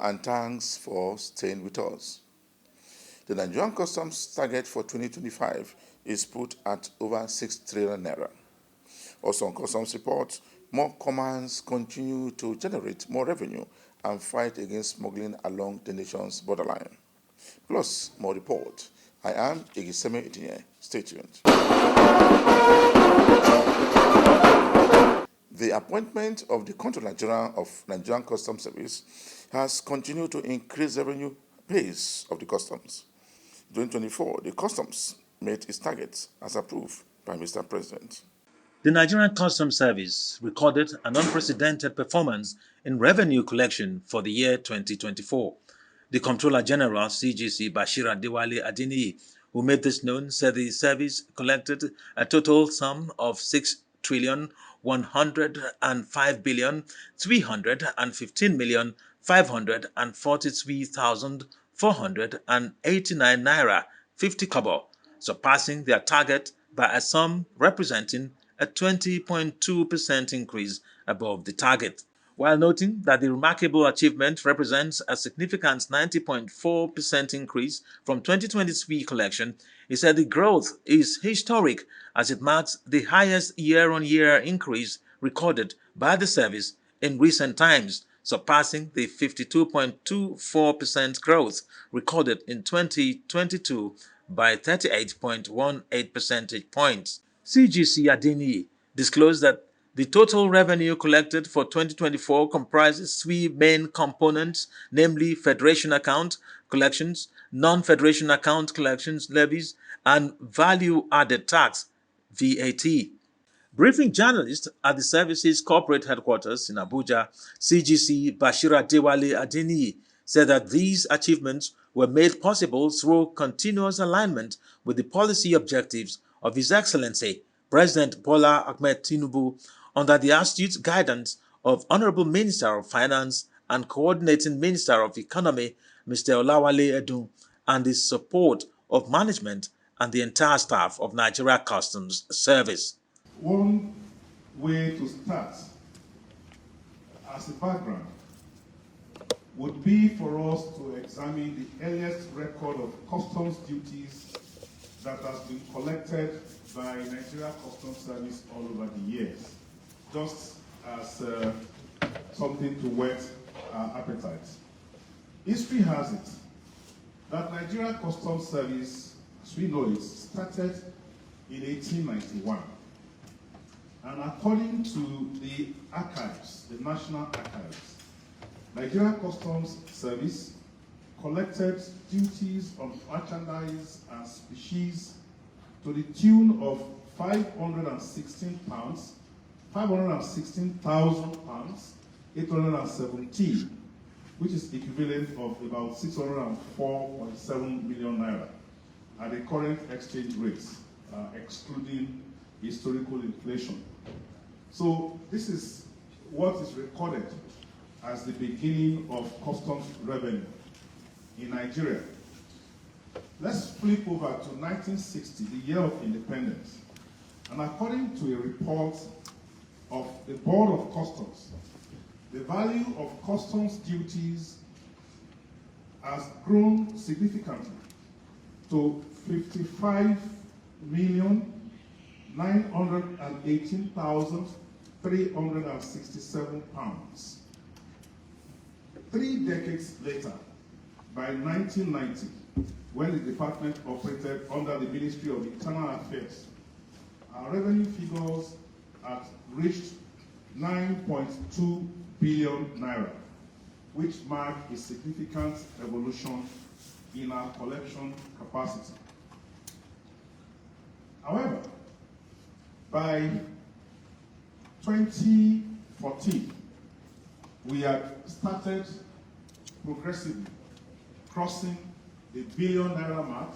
and thanks for staying with us. The Nigerian Customs target for 2025 is put at over 6 trillion naira. Also on Customs report, more commands continue to generate more revenue and fight against smuggling along the nation's borderline. Plus, more report. I am Igiseme Itinye. Stay tuned. The appointment of the Controller General of Nigerian Customs Service has continued to increase revenue pace of the customs. During 2024, the customs met its targets as approved by Mr. President. The Nigerian Customs Service recorded an unprecedented performance in revenue collection for the year 2024. The Comptroller General, CGC Bashir Adewale Adeniyi, who made this known, said the service collected a total sum of 6,105,315,543,489 naira 50 kobo, surpassing their target by a sum representing a 20.2% increase above the target. While noting that the remarkable achievement represents a significant 90.4% increase from 2023 collection, he said the growth is historic as it marks the highest year-on-year increase recorded by the service in recent times, surpassing the 52.24% growth recorded in 2022 by 38.18 percentage points. CGC Adeniyi disclosed that the total revenue collected for 2024 comprises three main components, namely Federation Account collections, non-Federation Account collections levies, and Value-Added Tax (VAT). Briefing journalists at the service's corporate headquarters in Abuja, CGC Bashir Adewale Adeniyi said that these achievements were made possible through continuous alignment with the policy objectives of His Excellency President Bola Ahmed Tinubu under the astute guidance of Honorable Minister of Finance and Coordinating Minister of Economy, Mr. Olawale Edun, and the support of management and the entire staff of Nigeria Customs Service. One way to start as a background would be for us to examine the earliest record of customs duties that has been collected by Nigeria Customs Service all over the years, just as something to whet our appetites. History has it that Nigeria Customs Service, as we know it, started in 1891. And according to the archives, the National Archives, Nigeria Customs Service collected duties on merchandise and species to the tune of £516,000, 817, which is equivalent of about 604.7 million naira at the current exchange rates, excluding historical inflation. So this is what is recorded as the beginning of customs revenue in Nigeria. Let's flip over to 1960, the year of independence. And according to a report of the Board of Customs, the value of customs duties has grown significantly to 55,918,367 pounds. 3 decades later, by 1990, when the department operated under the Ministry of Internal Affairs, our revenue figures had reached 9.2 billion naira, which marked a significant evolution in our collection capacity. However, by 2014, we had started progressively crossing the billion naira mark,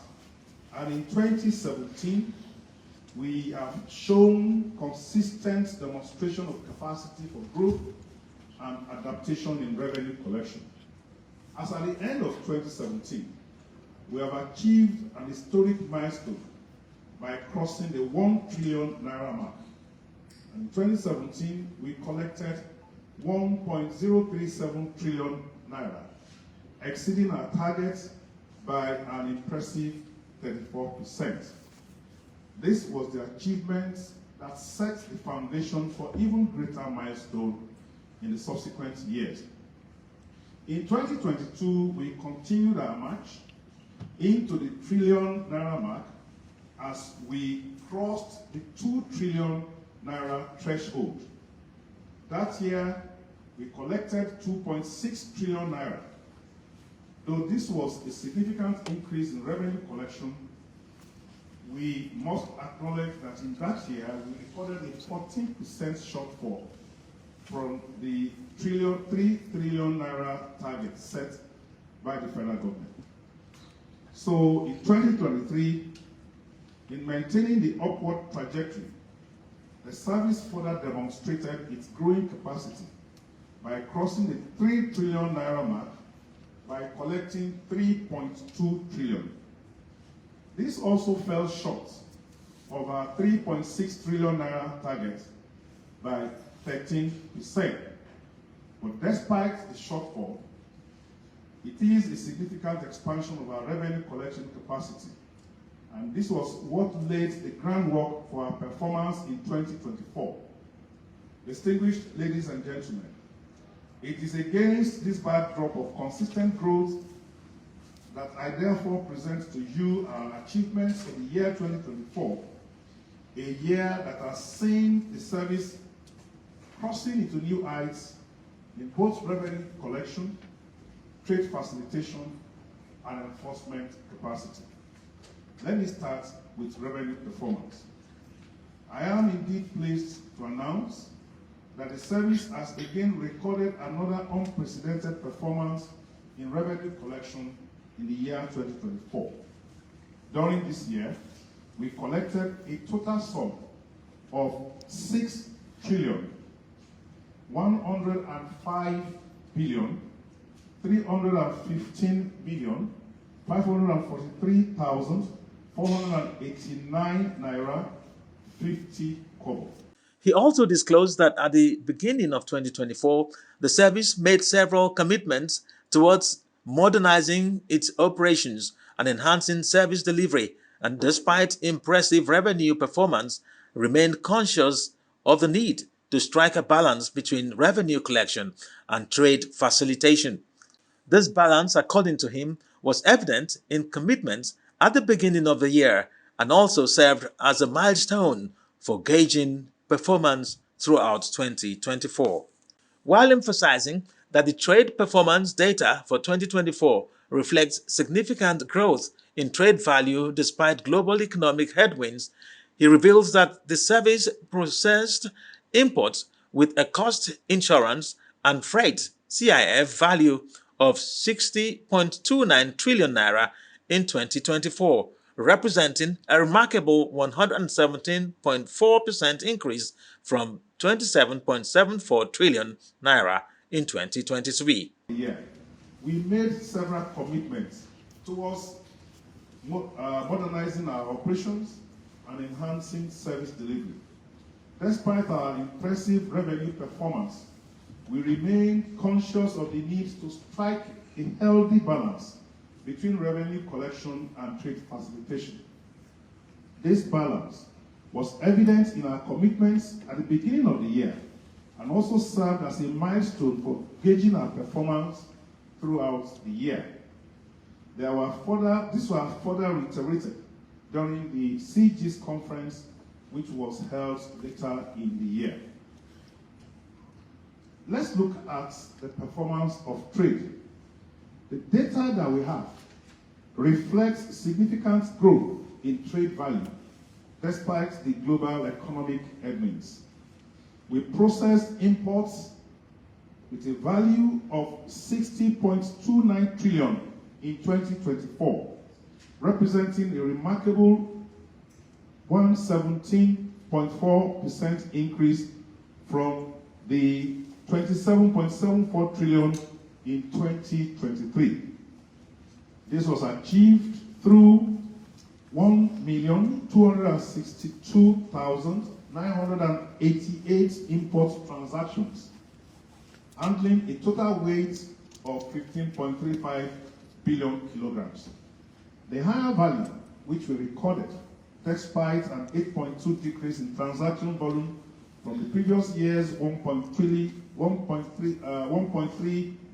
and in 2017, we have shown consistent demonstration of capacity for growth and adaptation in revenue collection. As at the end of 2017, we have achieved an historic milestone by crossing the 1 trillion naira mark. In 2017, we collected 1.037 trillion naira, exceeding our target by an impressive 34%. This was the achievement that set the foundation for even greater milestone in the subsequent years. In 2022, we continued our march into the trillion naira mark as we crossed the 2 trillion naira threshold. That year, we collected 2.6 trillion naira. Though this was a significant increase in revenue collection, we must acknowledge that in that year, we recorded a 14% shortfall from the 3 trillion naira target set by the federal government. So in 2023, in maintaining the upward trajectory, the service further demonstrated its growing capacity by crossing the 3 trillion naira mark by collecting 3.2 trillion. This also fell short of our 3.6 trillion naira target by 13%. But despite the shortfall, it is a significant expansion of our revenue collection capacity. And this was what laid the groundwork for our performance in 2024. Distinguished ladies and gentlemen, it is against this backdrop of consistent growth that I therefore present to you our achievements for the year 2024, a year that has seen the service crossing into new heights in both revenue collection, trade facilitation, and enforcement capacity. Let me start with revenue performance. I am indeed pleased to announce that the service has again recorded another unprecedented performance in revenue collection in the year 2024. During this year, we collected a total sum of 6 trillion 105 billion 315 billion 543,489 naira 50 kobo. He also disclosed that at the beginning of 2024, the service made several commitments towards modernizing its operations and enhancing service delivery, and despite impressive revenue performance, remained conscious of the need to strike a balance between revenue collection and trade facilitation. This balance, according to him, was evident in commitments at the beginning of the year and also served as a milestone for gauging performance throughout 2024. While emphasizing that the trade performance data for 2024 reflects significant growth in trade value despite global economic headwinds, he reveals that the service processed imports with a cost, insurance, and freight (CIF) value of 60.29 trillion naira in 2024, representing a remarkable 117.4% increase from 27.74 trillion naira in 2023. Yeah, we made several commitments towards modernizing our operations and enhancing service delivery. Despite our impressive revenue performance, we remain conscious of the need to strike a healthy balance between revenue collection and trade facilitation. This balance was evident in our commitments at the beginning of the year and also served as a milestone for gauging our performance throughout the year. This was further reiterated during the CG's conference, which was held later in the year. Let's look at the performance of trade. The data that we have reflects significant growth in trade value despite the global economic headwinds. We processed imports with a value of 60.29 trillion in 2024, representing a remarkable 117.4% increase from the 27.74 trillion in 2023. This was achieved through 1,262,988 import transactions, handling a total weight of 15.35 billion kilograms. The higher value, which we recorded, despite an 8.2 decrease in transaction volume from the previous year's 1.3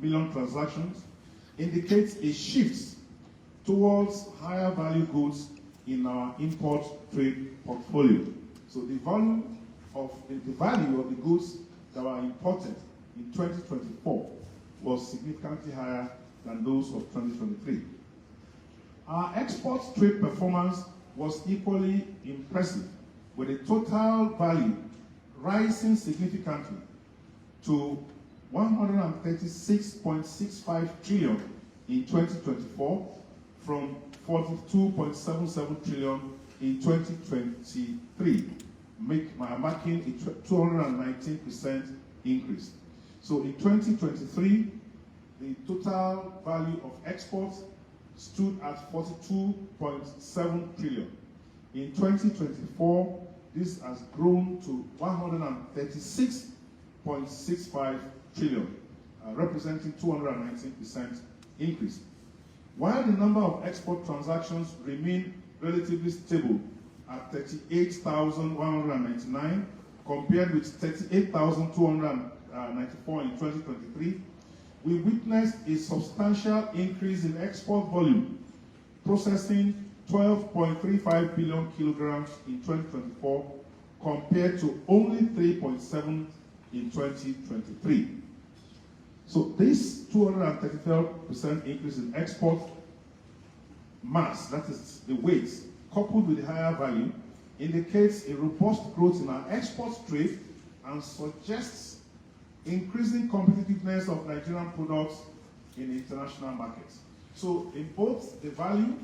million transactions, indicates a shift towards higher value goods in our import trade portfolio. So the value of the goods that were imported in 2024 was significantly higher than those of 2023. Our export trade performance was equally impressive, with a total value rising significantly to 136.65 trillion in 2024 from 42.77 trillion in 2023, marking a 219% increase. So in 2023, the total value of exports stood at 42.7 trillion. In 2024, this has grown to 136.65 trillion, representing 219% increase. While the number of export transactions remain relatively stable at 38,199 compared with 38,294 in 2023, we witnessed a substantial increase in export volume, processing 12.35 billion kilograms in 2024 compared to only 3.7 in 2023. So this 234% increase in export mass, that is the weight, coupled with the higher value, indicates a robust growth in our export trade and suggests increasing competitiveness of Nigerian products in the international markets. So in both the value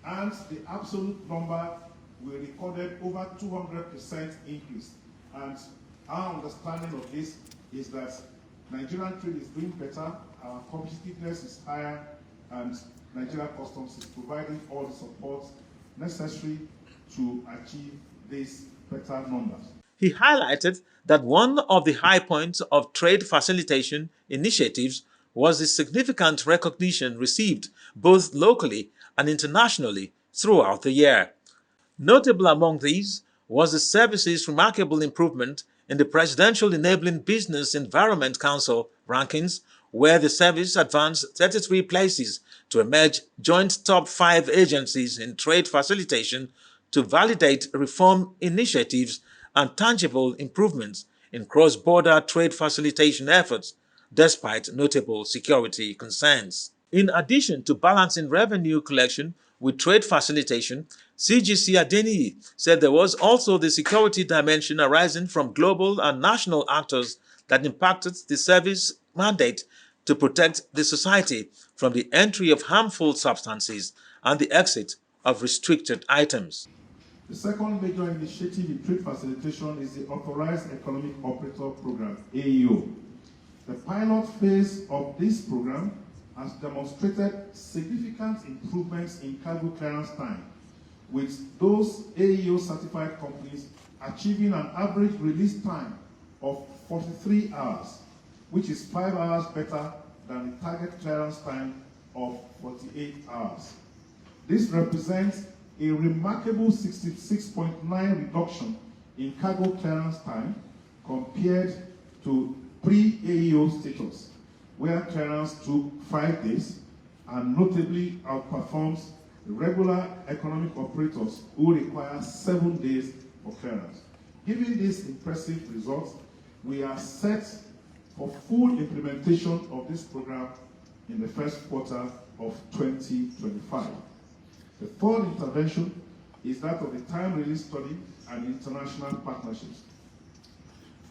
and the absolute number, we recorded over 200% increase. And our understanding of this is that Nigerian trade is doing better, our competitiveness is higher, and Nigerian Customs is providing all the support necessary to achieve these better numbers. He highlighted that one of the high points of trade facilitation initiatives was the significant recognition received both locally and internationally throughout the year. Notable among these was the service's remarkable improvement in the Presidential Enabling Business Environment Council rankings, where the service advanced 33 places to emerge joint top 5 agencies in trade facilitation to validate reform initiatives and tangible improvements in cross-border trade facilitation efforts, despite notable security concerns. In addition to balancing revenue collection with trade facilitation, CGC Adeniyi said there was also the security dimension arising from global and national actors that impacted the service mandate to protect the society from the entry of harmful substances and the exit of restricted items. The second major initiative in trade facilitation is the Authorized Economic Operator Program, AEO. The pilot phase of this program has demonstrated significant improvements in cargo clearance time, with those AEO certified companies achieving an average release time of 43 hours, which is 5 hours better than the target clearance time of 48 hours. This represents a remarkable 66.9% reduction in cargo clearance time compared to pre-AEO status, where clearance took 5 days and notably outperforms the regular economic operators who require 7 days for clearance. Given these impressive results, we are set for full implementation of this program in the first quarter of 2025. The third intervention is that of the time release study and international partnerships.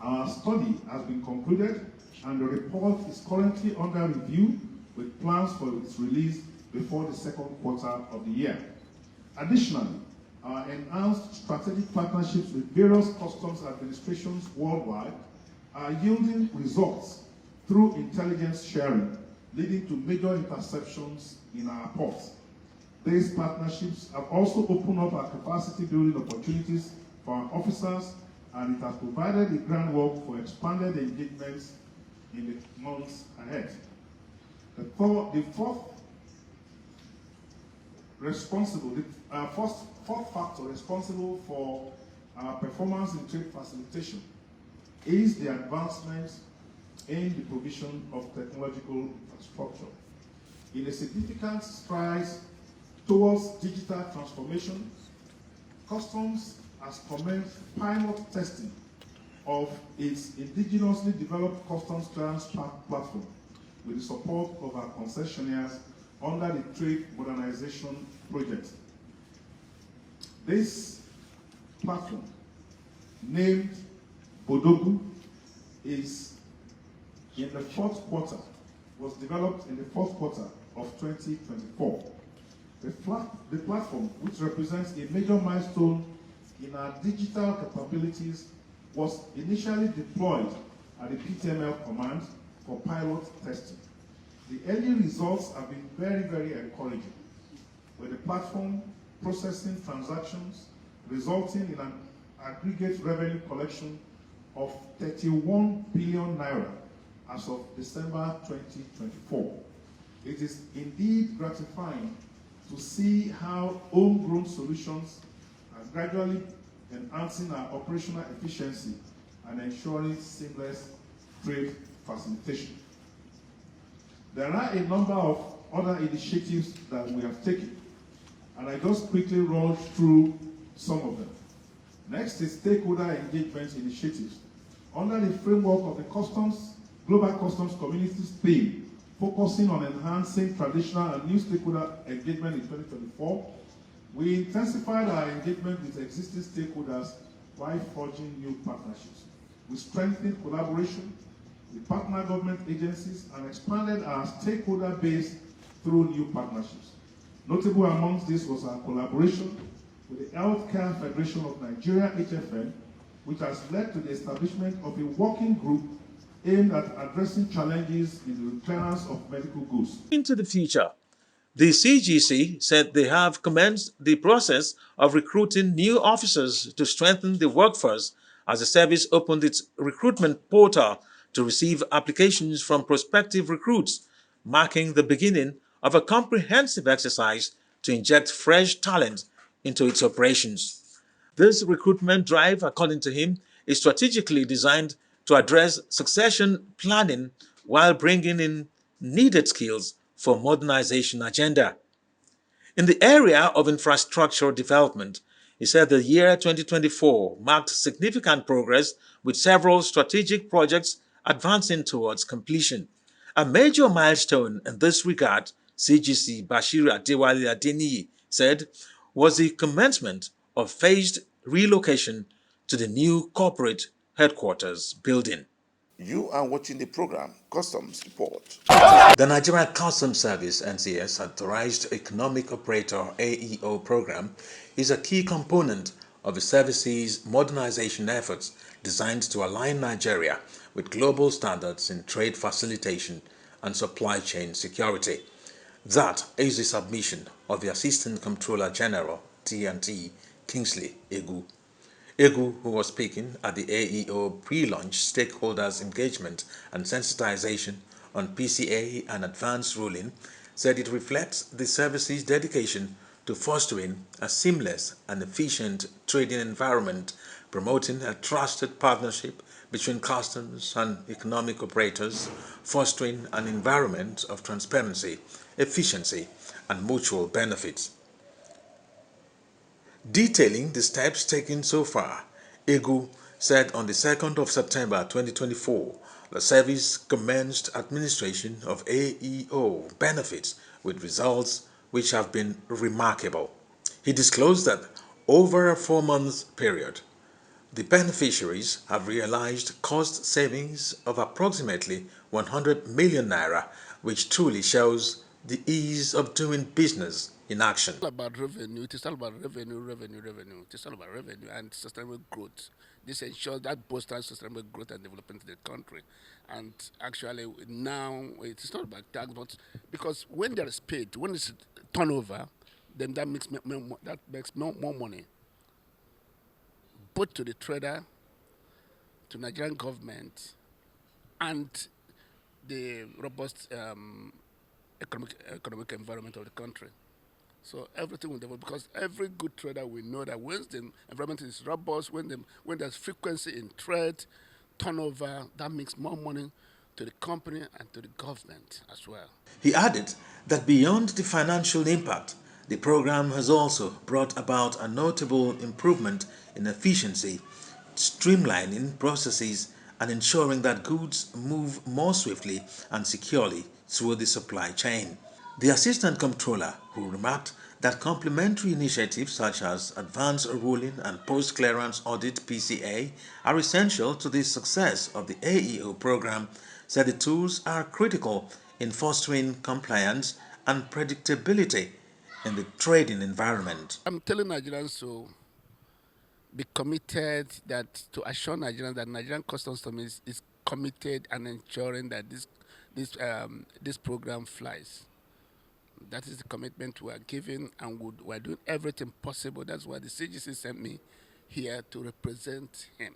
Our study has been concluded and the report is currently under review with plans for its release before the second quarter of the year. Additionally, our enhanced strategic partnerships with various customs administrations worldwide are yielding results through intelligence sharing, leading to major interceptions in our ports. These partnerships have also opened up our capacity building opportunities for our officers, and it has provided the groundwork for expanded engagements in the months ahead. The fourth factor responsible for our performance in trade facilitation is the advancement in the provision of technological infrastructure. In a significant stride towards digital transformation, Customs has commenced pilot testing of its indigenously developed customs clearance platform with the support of our concessionaires under the Trade Modernization Project. This platform, named Bodogu, was developed in the fourth quarter of 2024. The platform, which represents a major milestone in our digital capabilities, was initially deployed at the PTML command for pilot testing. The early results have been very, very encouraging, with the platform processing transactions resulting in an aggregate revenue collection of 31 billion naira as of December 2024. It is indeed gratifying to see how homegrown solutions are gradually enhancing our operational efficiency and ensuring seamless trade facilitation. There are a number of other initiatives that we have taken, and I just quickly run through some of them. Next is stakeholder engagement initiatives. Under the framework of the Global Customs Community's theme, focusing on enhancing traditional and new stakeholder engagement in 2024, we intensified our engagement with existing stakeholders while forging new partnerships. We strengthened collaboration with partner government agencies and expanded our stakeholder base through new partnerships. Notable amongst this was our collaboration with the Healthcare Federation of Nigeria, HFN, which has led to the establishment of a working group aimed at addressing challenges in the clearance of medical goods. Into the future, the CGC said they have commenced the process of recruiting new officers to strengthen the workforce as the service opened its recruitment portal to receive applications from prospective recruits, marking the beginning of a comprehensive exercise to inject fresh talent into its operations. This recruitment drive, according to him, is strategically designed to address succession planning while bringing in needed skills for modernization agenda. In the area of infrastructure development, he said the year 2024 marked significant progress with several strategic projects advancing towards completion. A major milestone in this regard, CGC Bashir Adewale Adeniyi said, was the commencement of phased relocation to the new corporate headquarters building. You are watching the program Customs Report. The Nigerian Customs Service (NCS) Authorized Economic Operator (AEO) program is a key component of the service's modernization efforts designed to align Nigeria with global standards in trade facilitation and supply chain security. That is the submission of the Assistant Comptroller General (T&T) Kingsley Egu. Egu, who was speaking at the AEO pre-launch stakeholders engagement and sensitization on PCA and advanced ruling, said it reflects the service's dedication to fostering a seamless and efficient trading environment, promoting a trusted partnership between customs and economic operators, fostering an environment of transparency, efficiency, and mutual benefits. Detailing the steps taken so far, Egu said on the 2nd of September 2024, the service commenced administration of AEO benefits with results which have been remarkable. He disclosed that over a 4-month period, the beneficiaries have realized cost savings of approximately 100 million naira, which truly shows the ease of doing business in action. It's all about revenue. It is all about revenue. It is all about revenue and sustainable growth. This ensures that bolsters sustainable growth and development in the country. And actually, now it is not about tax, but because when there is paid, when it's turnover, then that makes more money, both to the trader, to Nigerian government, and the robust economic environment of the country. So everything will develop because every good trader will know that when the environment is robust, when there's frequency in trade, turnover, that makes more money to the company and to the government as well. He added that beyond the financial impact, the program has also brought about a notable improvement in efficiency, streamlining processes, and ensuring that goods move more swiftly and securely through the supply chain. The Assistant Comptroller, who remarked that complementary initiatives such as advanced ruling and post-clearance audit (PCA) are essential to the success of the AEO program, said the tools are critical in fostering compliance and predictability in the trading environment. I'm telling Nigerians to be committed, that to assure Nigerians that Nigerian Customs Service is committed and ensuring that this program flies. That is the commitment we are giving, and we are doing everything possible. That's why the CGC sent me here to represent him.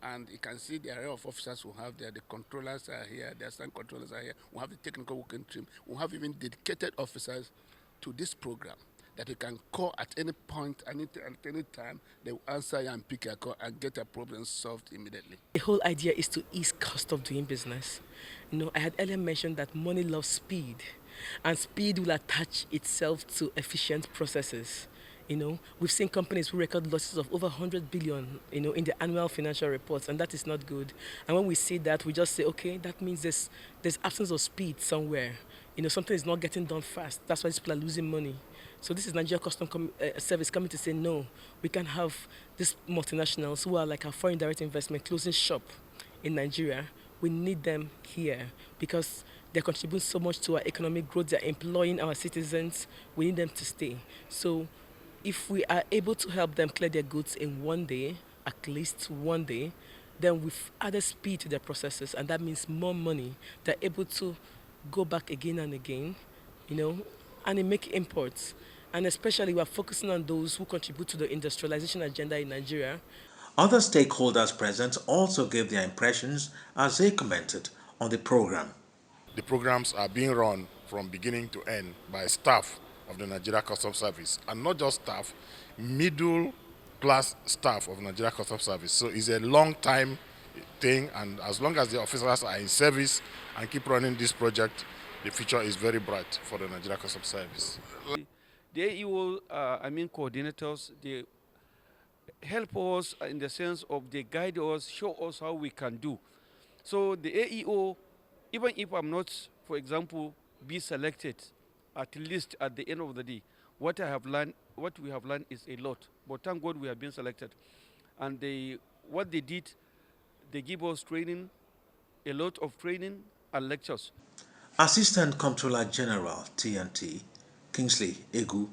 And you can see the array of officers we have there. The controllers are here, the assistant controllers are here. We have the technical working team. We have even dedicated officers to this program that you can call at any point, at any time. They will answer you and pick your call and get a problem solved immediately. The whole idea is to ease cost of doing business. I had earlier mentioned that money loves speed, and speed will attach itself to efficient processes. We've seen companies who record losses of over 100 billion, in the annual financial reports, and that is not good. And when we see that, we just say, okay, that means there's absence of speed somewhere. Something is not getting done fast. That's why these people are losing money. So this is Nigeria Customs Service coming to say, no, we can have these multinationals who are like our foreign direct investment closing shop in Nigeria. We need them here because they contribute so much to our economic growth. They're employing our citizens. We need them to stay. So if we are able to help them clear their goods in one day, at least one day, then we've added speed to their processes, and that means more money. They're able to go back again and again, and they make imports. And especially we are focusing on those who contribute to the industrialization agenda in Nigeria. Other stakeholders present also gave their impressions as they commented on the program. The programs are being run from beginning to end by staff of the Nigeria Customs Service, and not just staff, middle class staff of Nigeria Customs Service. So it's a long time thing, and as long as the officers are in service and keep running this project, the future is very bright for the Nigeria Customs Service. The AEO, coordinators, they help us in the sense of they guide us, show us how we can do. So the AEO, even if I'm not, for example, be selected, at least at the end of the day, what we have learned is a lot. But thank God we have been selected. And what they did, they give us training, a lot of training and lectures. Assistant Comptroller General TNT, Kingsley Egu,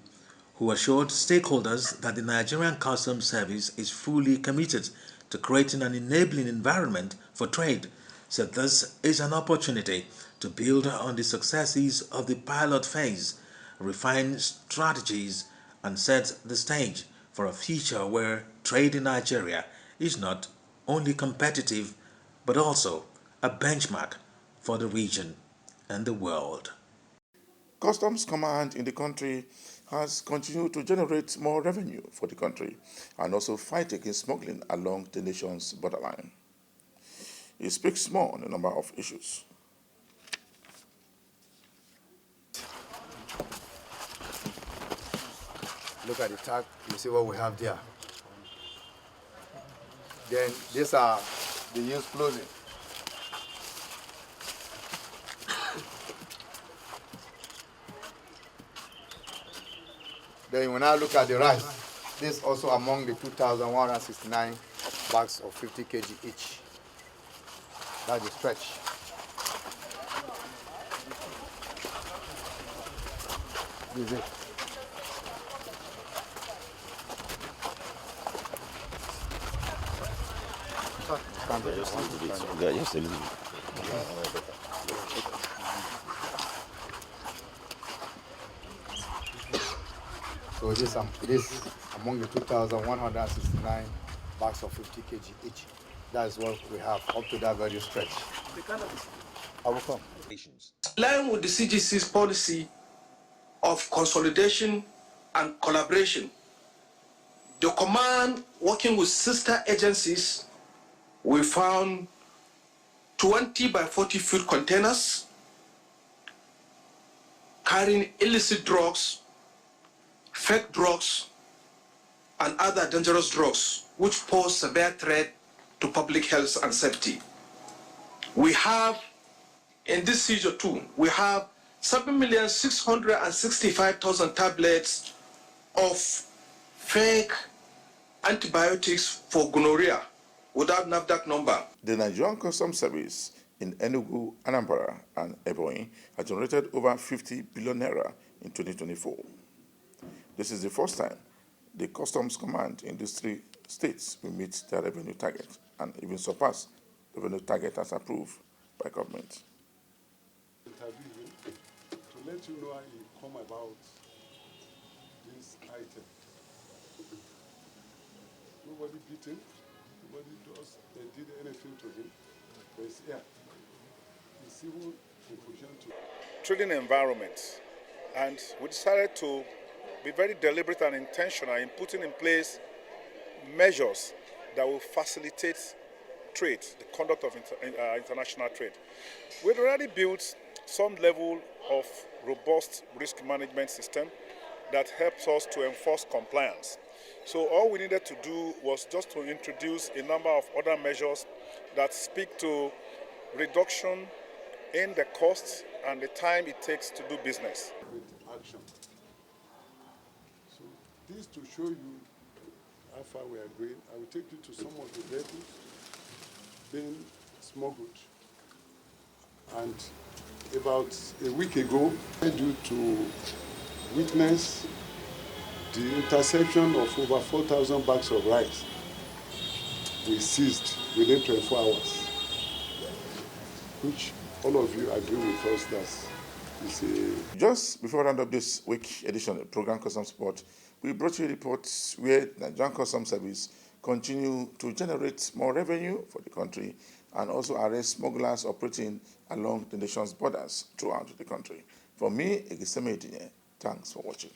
who assured stakeholders that the Nigerian Customs Service is fully committed to creating an enabling environment for trade, said this is an opportunity to build on the successes of the pilot phase, refine strategies, and set the stage for a future where trade in Nigeria is not only competitive but also a benchmark for the region and the world. Customs Command in the country has continued to generate more revenue for the country and also fight against smuggling along the nation's borderline. It speaks more on a number of issues. Look at the tag, you see what we have there. Then these are the used clothing. Then when I look at the rice, this is also among the 2,169 bags of 50 kg each. That's the stretch. This is it. So this is among the 2,169 bags of 50 kg each. That is what we have up to that very stretch. I will come. In line with the CGC's policy of consolidation and collaboration, the command, working with sister agencies, we found 20 by 40 foot containers carrying illicit drugs, fake drugs, and other dangerous drugs which pose severe threat to public health and safety. We have, in this seizure too, we have 7,665,000 tablets of fake antibiotics for gonorrhea without NAFDAC number. The Nigerian Customs Service in Enugu, Anambra, and Ebonyi has generated over 50 billion naira in 2024. This is the first time the Customs Command in these three states will meet their revenue target and even surpass the revenue target as approved by government. Interviewing to let you know how you come about this item. Nobody beat him, nobody did anything to him. But it's here. The civil information to trading environment, and we decided to be very deliberate and intentional in putting in place measures that will facilitate trade, the conduct of international trade. We've already built some level of robust risk management system that helps us to enforce compliance. So all we needed to do was just to introduce a number of other measures that speak to reduction in the costs and the time it takes to do business. with action. So this to show you how far we are going, I will take you to some of the vehicles being smuggled. And about a week ago, due to witness the interception of over 4,000 bags of rice, we seized within 24 hours, which all of you agree with us that is a... Just before we round up this week edition of Program Customs Support, we brought you reports where the Nigerian Customs Service continue to generate more revenue for the country and also arrest smugglers operating along the nation's borders throughout the country. For me, Egiseme Edinye, thanks for watching.